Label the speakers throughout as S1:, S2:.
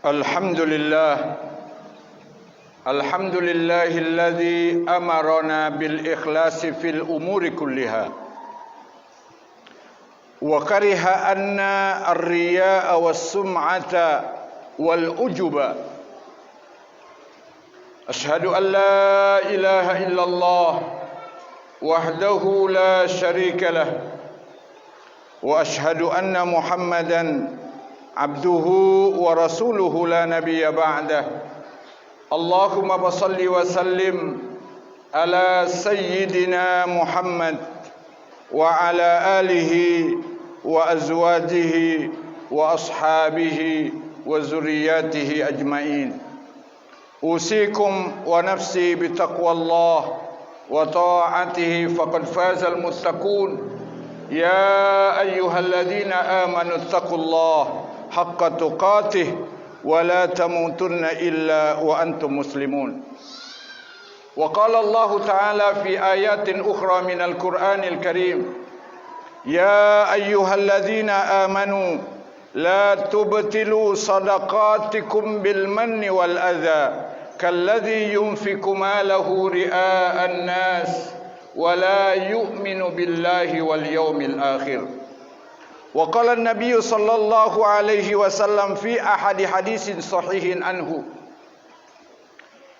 S1: Alhamdulillah, alhamdulillahilladzi amarana bil ikhlasi fil umuri kulliha wa kariha anna ar-riya'a was-sum'ata wal ujuba. Ashhadu an la ilaha illallah wahdahu la syarika lah wa ashhadu anna Muhammadan abduhu wa rasuluhu la nabiyya ba'dah. Allahumma basalli wa sallim ala sayyidina Muhammad wa ala alihi wa azwajihi wa ashabihi wa zurriyatihi ajma'in. Usikum wa nafsi bitaqwallah wa ta'atihi faqad fazal muttaqun. Ya ayyuhalladzina amanu ittaqullaha haqqa tuqatih wa la tamutunna illa wa antum muslimun. Wa qala Allah ta'ala fi ayatin ukhra minal Qur'anil Karim, ya ayyuhalladzina amanu la tubtilu sadaqatikum bil manni wal adha kalladzi yunfiqu malahu ria'an nas wa la yu'minu billahi wal yawmil akhir. Wa qala an-nabiy sallallahu alaihi wasallam fi ahadi hadisin sahihin anhu,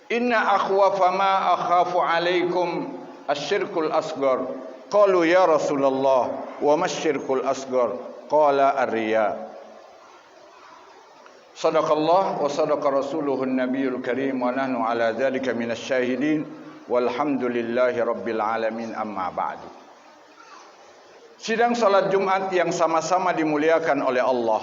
S1: inna akhwafa ma akhafu alaikum asy-syirkul asghar. Qalu ya Rasulullah wa masy-syirkul asghar? Qala ar-riya. Sadaqallah wa sadaqa rasuluhun nabiyul karim wa nahnu ala dzalika minasy syahidin walhamdulillahi rabbil alamin, amma ba'du. Sidang salat Jumat yang sama-sama dimuliakan oleh Allah,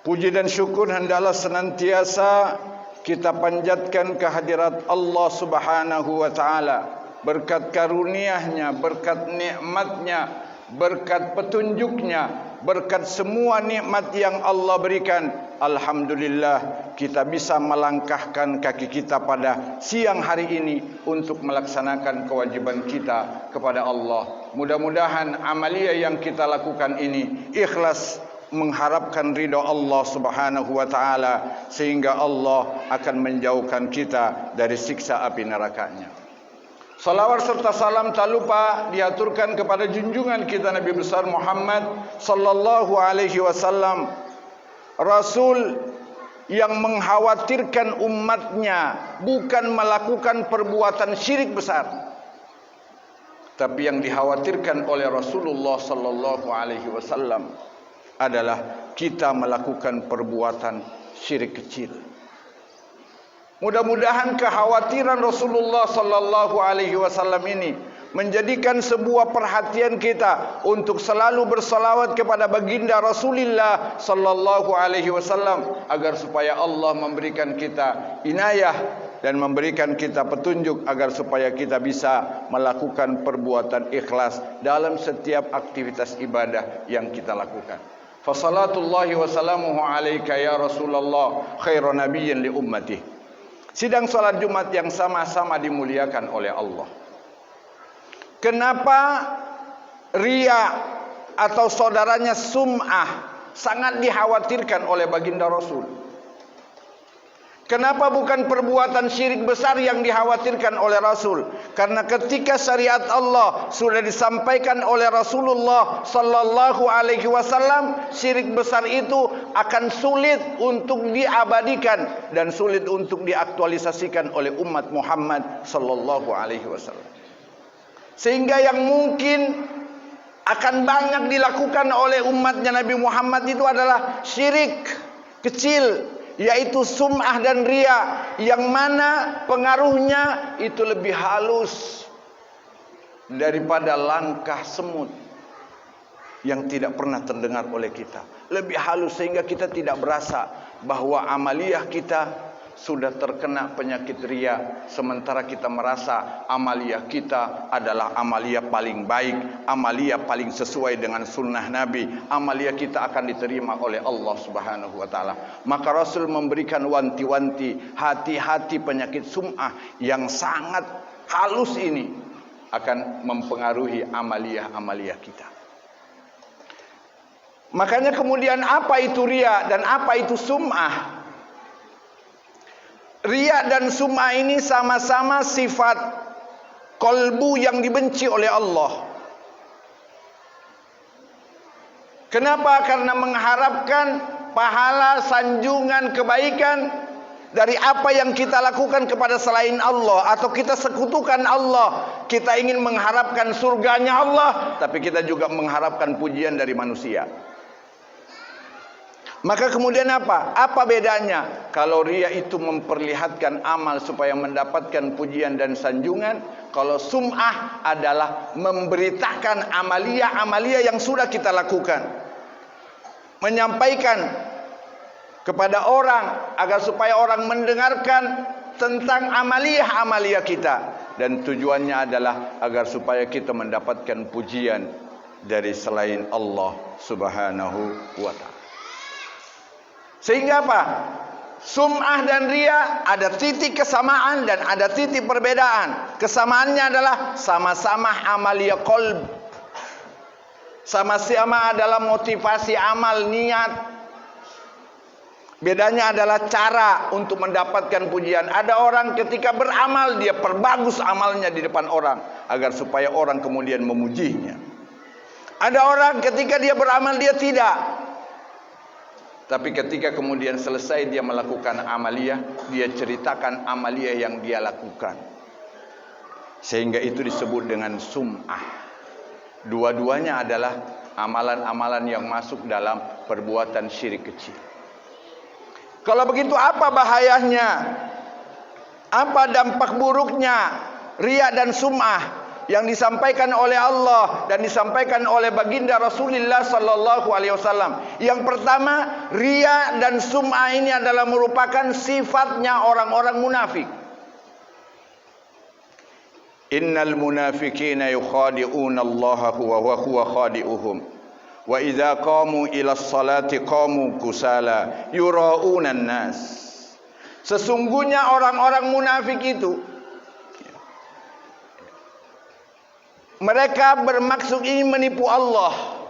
S1: puji dan syukur hendaklah senantiasa kita panjatkan kehadirat Allah Subhanahu wa taala, berkat karunia-Nya, berkat nikmat-Nya, berkat petunjuk-Nya, berkat semua nikmat yang Allah berikan. Alhamdulillah kita bisa melangkahkan kaki kita pada siang hari ini untuk melaksanakan kewajiban kita kepada Allah. Mudah-mudahan amalia yang kita lakukan ini ikhlas mengharapkan ridha Allah Subhanahu wa taala, sehingga Allah akan menjauhkan kita dari siksa api nerakanya. Salawat serta salam tak lupa diaturkan kepada junjungan kita Nabi besar Muhammad sallallahu alaihi wasallam, Rasul yang mengkhawatirkan umatnya bukan melakukan perbuatan syirik besar, tapi yang dikhawatirkan oleh Rasulullah sallallahu alaihi wasallam adalah kita melakukan perbuatan syirik kecil. Mudah-mudahan kekhawatiran Rasulullah sallallahu alaihi wasallam ini menjadikan sebuah perhatian kita untuk selalu bersalawat kepada baginda Rasulullah sallallahu alaihi wasallam, agar supaya Allah memberikan kita inayah dan memberikan kita petunjuk agar supaya kita bisa melakukan perbuatan ikhlas dalam setiap aktivitas ibadah yang kita lakukan. Fa salatullahi wa salamuhu alaika ya Rasulullah khairu nabiyyin li ummati. Sidang salat Jumat yang sama-sama dimuliakan oleh Allah. Kenapa riya atau saudaranya sum'ah sangat dikhawatirkan oleh baginda Rasul? Kenapa bukan perbuatan syirik besar yang dikhawatirkan oleh Rasul? Karena ketika syariat Allah sudah disampaikan oleh Rasulullah sallallahu alaihi wasallam, syirik besar itu akan sulit untuk diabadikan dan sulit untuk diaktualisasikan oleh umat Muhammad sallallahu alaihi wasallam. Sehingga yang mungkin akan banyak dilakukan oleh umatnya Nabi Muhammad itu adalah syirik kecil, yaitu sum'ah dan riya, yang mana pengaruhnya itu lebih halus daripada langkah semut yang tidak pernah terdengar oleh kita. Lebih halus sehingga kita tidak berasa bahwa amaliyah kita sudah terkena penyakit riya, sementara kita merasa amaliyah kita adalah amaliyah paling baik, amaliyah paling sesuai dengan sunnah Nabi, amaliyah kita akan diterima oleh Allah Subhanahu wa taala. Maka Rasul memberikan wanti-wanti, hati-hati penyakit sum'ah yang sangat halus ini akan mempengaruhi amaliyah-amaliyah kita. Makanya kemudian apa itu riya dan apa itu sum'ah? Riya dan sum'ah ini sama-sama sifat qalbu yang dibenci oleh Allah. Kenapa? Karena mengharapkan pahala, sanjungan, kebaikan dari apa yang kita lakukan kepada selain Allah, atau kita sekutukan Allah. Kita ingin mengharapkan surganya Allah, tapi kita juga mengharapkan pujian dari manusia. Maka kemudian apa? Apa bedanya? Kalau riya itu memperlihatkan amal supaya mendapatkan pujian dan sanjungan, kalau sum'ah adalah memberitakan amalia-amalia yang sudah kita lakukan, menyampaikan kepada orang agar supaya orang mendengarkan tentang amalia-amalia kita, dan tujuannya adalah agar supaya kita mendapatkan pujian dari selain Allah Subhanahu wa ta'ala. Sehingga apa? Sum'ah dan riya ada titik kesamaan dan ada titik perbedaan. Kesamaannya adalah sama-sama amalia qalb, sama-sama adalah motivasi amal, niat. Bedanya adalah cara untuk mendapatkan pujian. Ada orang ketika beramal, dia perbagus amalnya di depan orang agar supaya orang kemudian memujinya. Ada orang ketika dia beramal, dia tidak. Tapi ketika kemudian selesai dia melakukan amaliyah, dia ceritakan amaliyah yang dia lakukan. Sehingga itu disebut dengan sum'ah. Dua-duanya adalah amalan-amalan yang masuk dalam perbuatan syirik kecil. Kalau begitu apa bahayanya? Apa dampak buruknya riya dan sum'ah yang disampaikan oleh Allah dan disampaikan oleh baginda Rasulullah sallallahu alaihi wasallam? Yang pertama, riya dan sum'ah ini adalah merupakan sifatnya orang-orang munafik. Innal munafiqina yukhadi'una Allah wa huwa khadi'uhum. Wa idza qamu ila sholati qamu kusala yura'una an-nas. Sesungguhnya orang-orang munafik itu, mereka bermaksud ingin menipu Allah.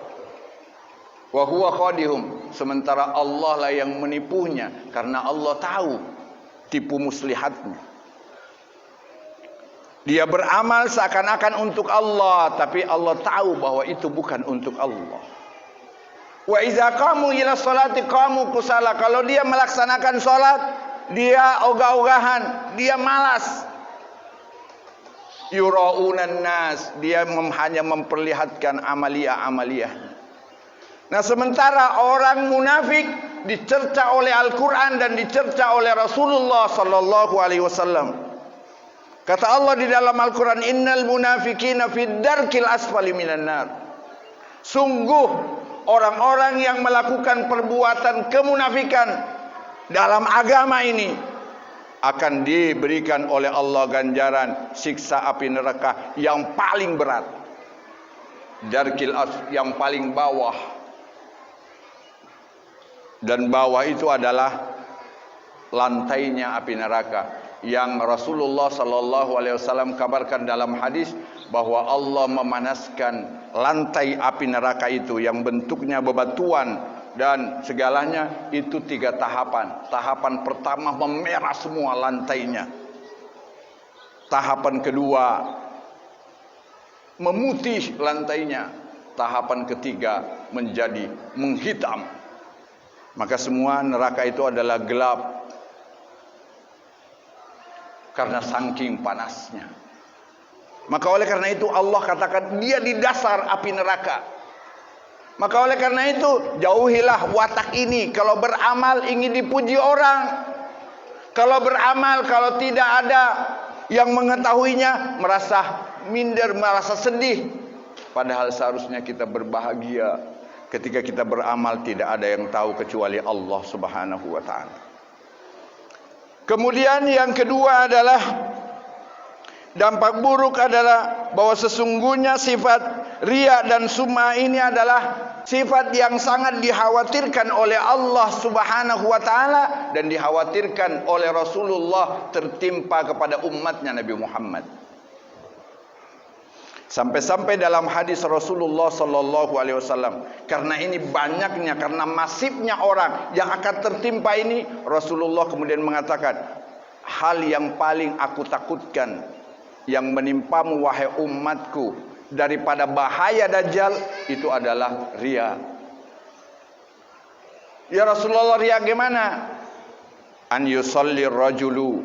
S1: Wa huwa khadihum, sementara Allah lah yang menipunya, karena Allah tahu tipu muslihatnya. Dia beramal seakan-akan untuk Allah, tapi Allah tahu bahwa itu bukan untuk Allah. Wa idza qamu ila sholati qamu kusala, kalau dia melaksanakan salat, dia ogah-ogahan, dia malas. Yura'unan nas, dia hanya memperlihatkan amalia-amalia. Nah, sementara orang munafik dicerca oleh Al-Quran dan dicerca oleh Rasulullah sallallahu alaihi wasallam. Kata Allah di dalam Al-Quran, innal munafiqina fid darkil asfali minan nar. Sungguh orang-orang yang melakukan perbuatan kemunafikan dalam agama ini akan diberikan oleh Allah ganjaran siksa api neraka yang paling berat. Darkil yang paling bawah. Dan bawah itu adalah lantainya api neraka, yang Rasulullah sallallahu alaihi wasallam kabarkan dalam hadis bahwa Allah memanaskan lantai api neraka itu yang bentuknya bebatuan dan segalanya, itu 3 tahapan. Tahapan pertama memerah semua lantainya. Tahapan kedua memutih lantainya. Tahapan ketiga menjadi menghitam. Maka semua neraka itu adalah gelap karena saking panasnya. Maka oleh karena itu Allah katakan dia di dasar api neraka. Maka oleh karena itu jauhilah watak ini. Kalau beramal ingin dipuji orang, kalau beramal kalau tidak ada yang mengetahuinya merasa minder, merasa sedih. Padahal seharusnya kita berbahagia ketika kita beramal, tidak ada yang tahu kecuali Allah Subhanahu wa ta'ala. Kemudian yang kedua adalah dampak buruk adalah bahwa sesungguhnya sifat riya dan sum'ah ini adalah sifat yang sangat dikhawatirkan oleh Allah Subhanahu wa ta'ala dan dikhawatirkan oleh Rasulullah tertimpa kepada umatnya Nabi Muhammad. Sampai-sampai dalam hadis Rasulullah sallallahu alaihi wasallam, karena ini banyaknya, karena masifnya orang yang akan tertimpa ini, Rasulullah kemudian mengatakan, hal yang paling aku takutkan yang menimpamu wahai umatku daripada bahaya Dajjal itu adalah riya. Ya Rasulullah, riya gimana? An yusalli rajulu,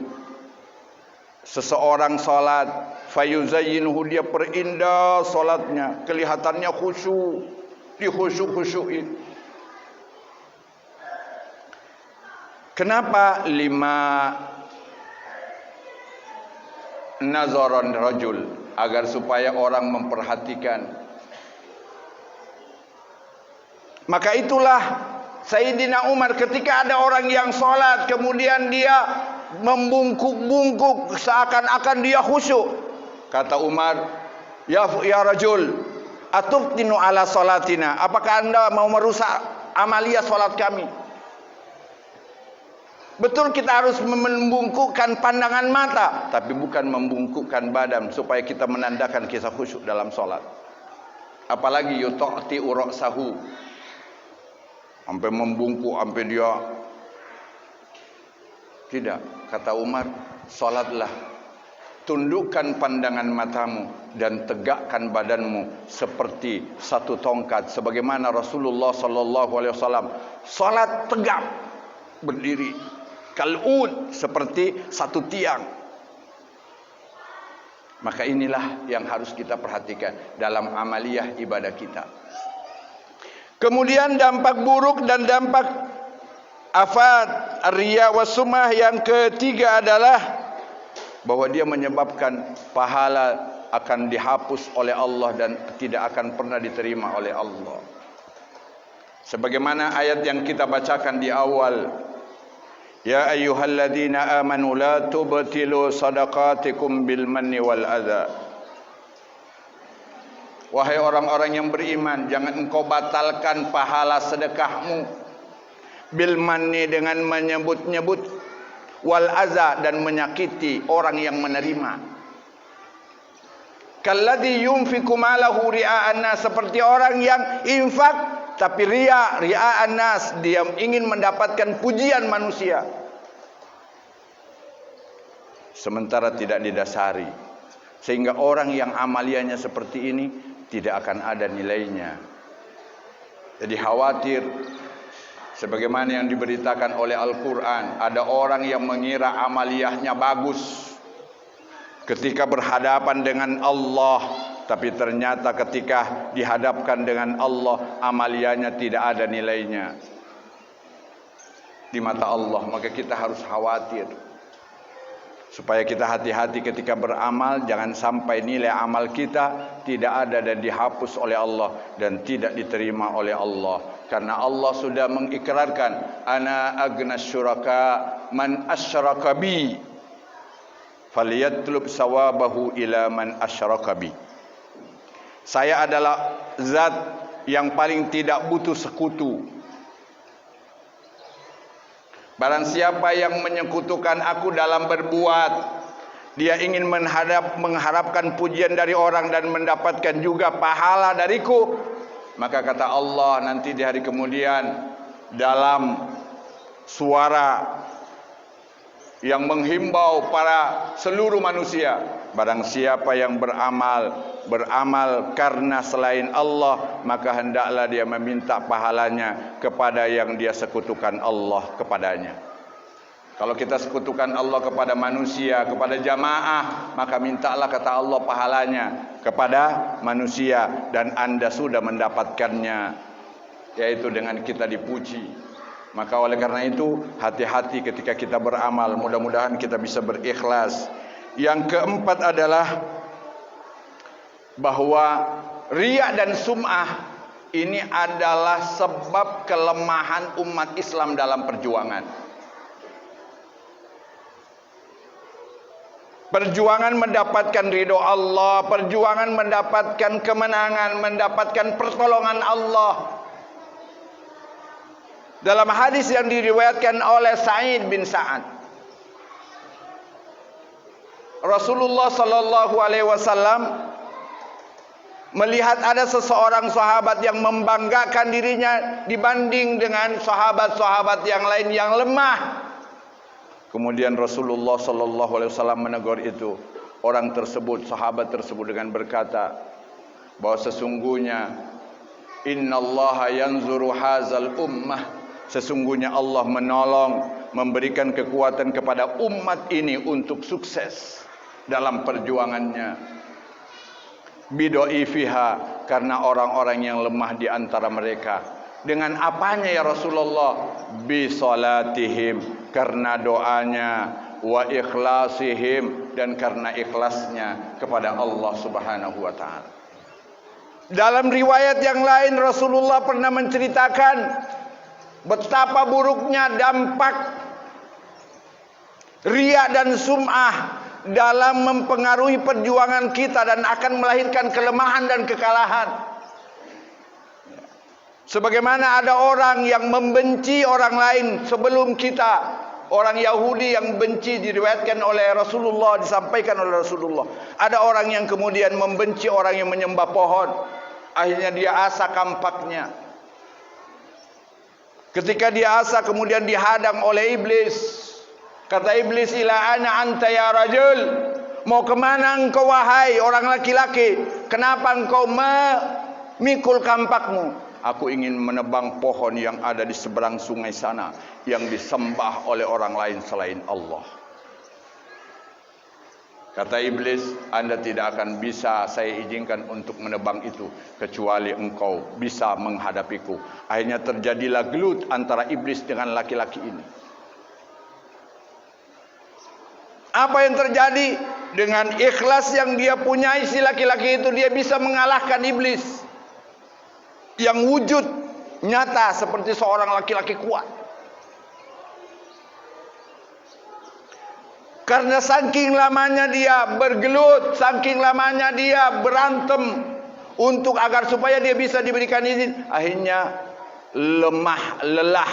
S1: seseorang salat, fayuzayyinuhu, dia perindah salatnya, kelihatannya khusyuk, dikhusyuk-khusyukin. Kenapa? Lima nazaran rajul, agar supaya orang memperhatikan. Maka itulah Sayyidina Umar ketika ada orang yang sholat kemudian dia membungkuk-bungkuk seakan-akan dia khusyuk, kata Umar, ya rajul, atuftinu ala sholatina, apakah anda mau merusak amalia sholat kami? Betul kita harus membungkukkan pandangan mata, tapi bukan membungkukkan badan supaya kita menandakan kisah khusyuk dalam solat. Apalagi yuta'ti uraqsahu, sampai membungkuk, sampai dia. Tidak, kata Umar, solatlah, tundukkan pandangan matamu dan tegakkan badanmu seperti satu tongkat, sebagaimana Rasulullah sallallahu alaihi wasallam solat tegak berdiri. Kal'ud, seperti satu tiang. Maka inilah yang harus kita perhatikan dalam amaliyah ibadah kita. Kemudian dampak buruk dan dampak afat riya wa sum'ah yang ketiga adalah bahwa dia menyebabkan pahala akan dihapus oleh Allah dan tidak akan pernah diterima oleh Allah. Sebagaimana ayat yang kita bacakan di awal, ya ayyuhalladzina amanu la tubtilu sadaqatikum bil manni wal adza. Wahai orang-orang yang beriman, jangan engkau batalkan pahala sedekahmu bil manni, dengan menyebut-nyebut, wal adza, dan menyakiti orang yang menerima. Kalladzi yunfiqu malahu ria'an nas, seperti orang yang infak tapi ria'an nas, dia ingin mendapatkan pujian manusia, sementara tidak didasari. Sehingga orang yang amaliannya seperti ini tidak akan ada nilainya. Jadi khawatir, sebagaimana yang diberitakan oleh Al-Quran, ada orang yang mengira amaliyahnya bagus ketika berhadapan dengan Allah, tapi ternyata ketika dihadapkan dengan Allah, amaliyahnya tidak ada nilainya di mata Allah. Maka kita harus khawatir, supaya kita hati-hati ketika beramal, jangan sampai nilai amal kita tidak ada dan dihapus oleh Allah dan tidak diterima oleh Allah. Karena Allah sudah mengikrarkan, ana agnas syuraka man asyraka bi falyatlub sawabahu ila man asyraka bi. Saya adalah zat yang paling tidak butuh sekutu. Barang siapa yang menyekutukan aku dalam berbuat, dia ingin mengharapkan pujian dari orang dan mendapatkan juga pahala dariku, maka kata Allah nanti di hari kemudian dalam suara yang menghimbau para seluruh manusia, barang siapa yang beramal karena selain Allah, maka hendaklah dia meminta pahalanya kepada yang dia sekutukan Allah kepadanya. Kalau kita sekutukan Allah kepada manusia, kepada jamaah, maka mintalah, kata Allah, pahalanya kepada manusia, dan anda sudah mendapatkannya, yaitu dengan kita dipuji. Maka oleh karena itu, hati-hati ketika kita beramal. Mudah-mudahan kita bisa berikhlas. Yang keempat adalah bahwa riya dan sum'ah ini adalah sebab kelemahan umat Islam dalam perjuangan. Perjuangan mendapatkan ridho Allah, perjuangan mendapatkan kemenangan, mendapatkan pertolongan Allah. Dalam hadis yang diriwayatkan oleh Sa'id bin Sa'ad, Rasulullah sallallahu alaihi wasallam melihat ada seseorang sahabat yang membanggakan dirinya dibanding dengan sahabat-sahabat yang lain yang lemah. Kemudian Rasulullah sallallahu alaihi wasallam menegur itu orang tersebut, sahabat tersebut dengan berkata bahwa sesungguhnya innallaha yanzuru hazal ummah, sesungguhnya Allah menolong, memberikan kekuatan kepada umat ini untuk sukses dalam perjuangannya. Bidoi fiha, karena orang-orang yang lemah di antara mereka. Dengan apanya ya Rasulullah? Bi salatihim, karena doanya, wa ikhlasihim, dan karena ikhlasnya kepada Allah Subhanahu wa taala. Dalam riwayat yang lain Rasulullah pernah menceritakan betapa buruknya dampak riya dan sum'ah dalam mempengaruhi perjuangan kita dan akan melahirkan kelemahan dan kekalahan. Sebagaimana ada orang yang membenci orang lain sebelum kita. Orang Yahudi yang benci diriwayatkan oleh Rasulullah, disampaikan oleh Rasulullah. Ada orang yang kemudian membenci orang yang menyembah pohon. Akhirnya dia asa kampaknya. Ketika dia asa kemudian dihadang oleh iblis. Kata iblis, ila ana anta ya rajul. Mau kemana engkau wahai orang laki-laki? Kenapa engkau memikul kampakmu? Aku ingin menebang pohon yang ada di seberang sungai sana, yang disembah oleh orang lain selain Allah. Kata iblis, Anda tidak akan bisa saya izinkan untuk menebang itu, kecuali engkau bisa menghadapiku. Akhirnya terjadilah gelut antara iblis dengan laki-laki ini. Apa yang terjadi? Dengan ikhlas yang dia punyai, si laki-laki itu dia bisa mengalahkan iblis yang wujud nyata seperti seorang laki-laki kuat. Karena saking lamanya dia bergelut, saking lamanya dia berantem untuk agar supaya dia bisa diberikan izin, akhirnya lelah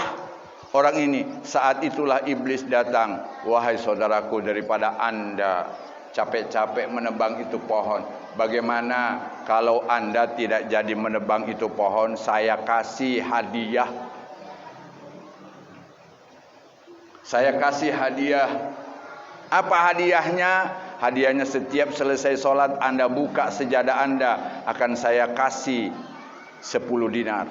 S1: orang ini. Saat itulah iblis datang, wahai saudaraku, daripada Anda capek-capek menebang itu pohon, bagaimana kalau Anda tidak jadi menebang itu pohon, saya kasih hadiah. Saya kasih hadiah. Apa hadiahnya? Hadiahnya setiap selesai sholat Anda buka sejadah Anda, akan saya kasih 10 dinar.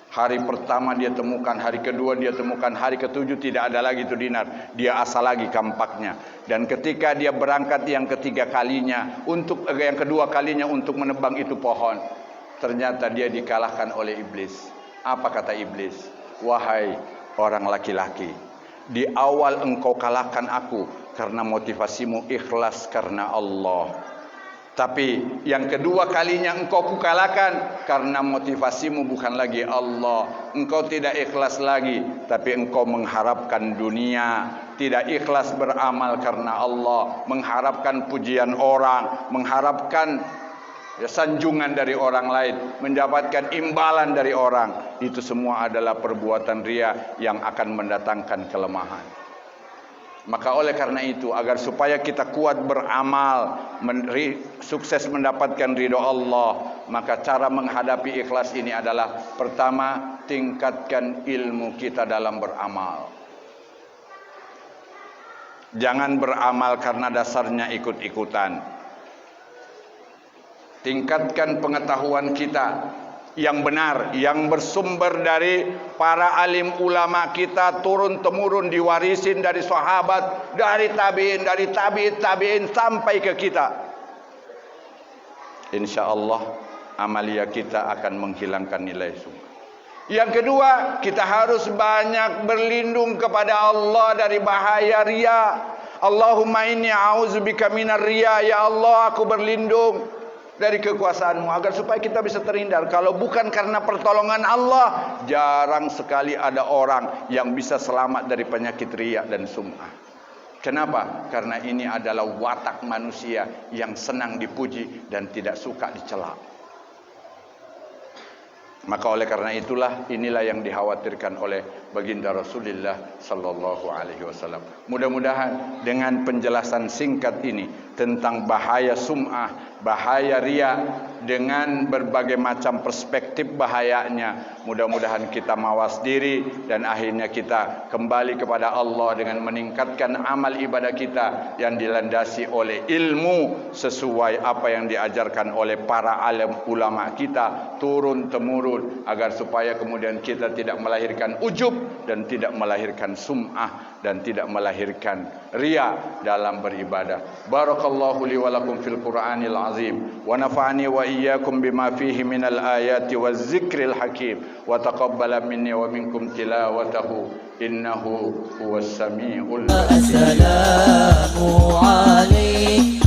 S1: Hari pertama dia temukan, hari kedua dia temukan, hari ketujuh tidak ada lagi itu dinar. Dia asal lagi kampaknya. Dan ketika dia berangkat yang ketiga kalinya, yang kedua kalinya untuk menebang itu pohon, ternyata dia dikalahkan oleh iblis. Apa kata iblis? Wahai orang laki-laki, di awal engkau kalahkan aku karena motivasimu ikhlas karena Allah. Tapi yang kedua kalinya engkau kukalahkan karena motivasimu bukan lagi Allah. Engkau tidak ikhlas lagi, tapi engkau mengharapkan dunia. Tidak ikhlas beramal karena Allah, mengharapkan pujian orang, mengharapkan sanjungan dari orang lain, mendapatkan imbalan dari orang. Itu semua adalah perbuatan riya yang akan mendatangkan kelemahan. Maka oleh karena itu, agar supaya kita kuat beramal, sukses mendapatkan ridho Allah, maka cara menghadapi ikhlas ini adalah, pertama, tingkatkan ilmu kita dalam beramal. Jangan beramal karena dasarnya ikut-ikutan. Tingkatkan pengetahuan kita yang benar, yang bersumber dari para alim ulama kita, turun temurun diwarisin dari sahabat, dari tabi'in, dari tabi'in sampai ke kita. InsyaAllah amalia kita akan menghilangkan nilai sumber. Yang kedua, kita harus banyak berlindung kepada Allah dari bahaya riya. Allahumma inni a'udzubika minar riya. Ya Allah, aku berlindung dari kekuasaanmu, agar supaya kita bisa terhindar. Kalau bukan karena pertolongan Allah, jarang sekali ada orang yang bisa selamat dari penyakit riya dan sum'ah. Kenapa? Karena ini adalah watak manusia yang senang dipuji dan tidak suka dicela. Maka oleh karena itulah, inilah yang dikhawatirkan oleh baginda Rasulullah sallallahu alaihi wasallam. Mudah-mudahan dengan penjelasan singkat ini tentang bahaya sum'ah, bahaya riya, dengan berbagai macam perspektif bahayanya, mudah-mudahan kita mawas diri dan akhirnya kita kembali kepada Allah dengan meningkatkan amal ibadah kita yang dilandasi oleh ilmu sesuai apa yang diajarkan oleh para alim ulama kita turun temurun, agar supaya kemudian kita tidak melahirkan ujub dan tidak melahirkan sum'ah dan tidak melahirkan riya dalam beribadah. Barakallahu li wa lakum fil Qur'anil azim wa nafa'ani wa iyyakum bima fihi minal ayati waz zikril hakim wa taqabbala minni wa minkum tilawatahu innahu huwas samiul basir. Assalamu alaikum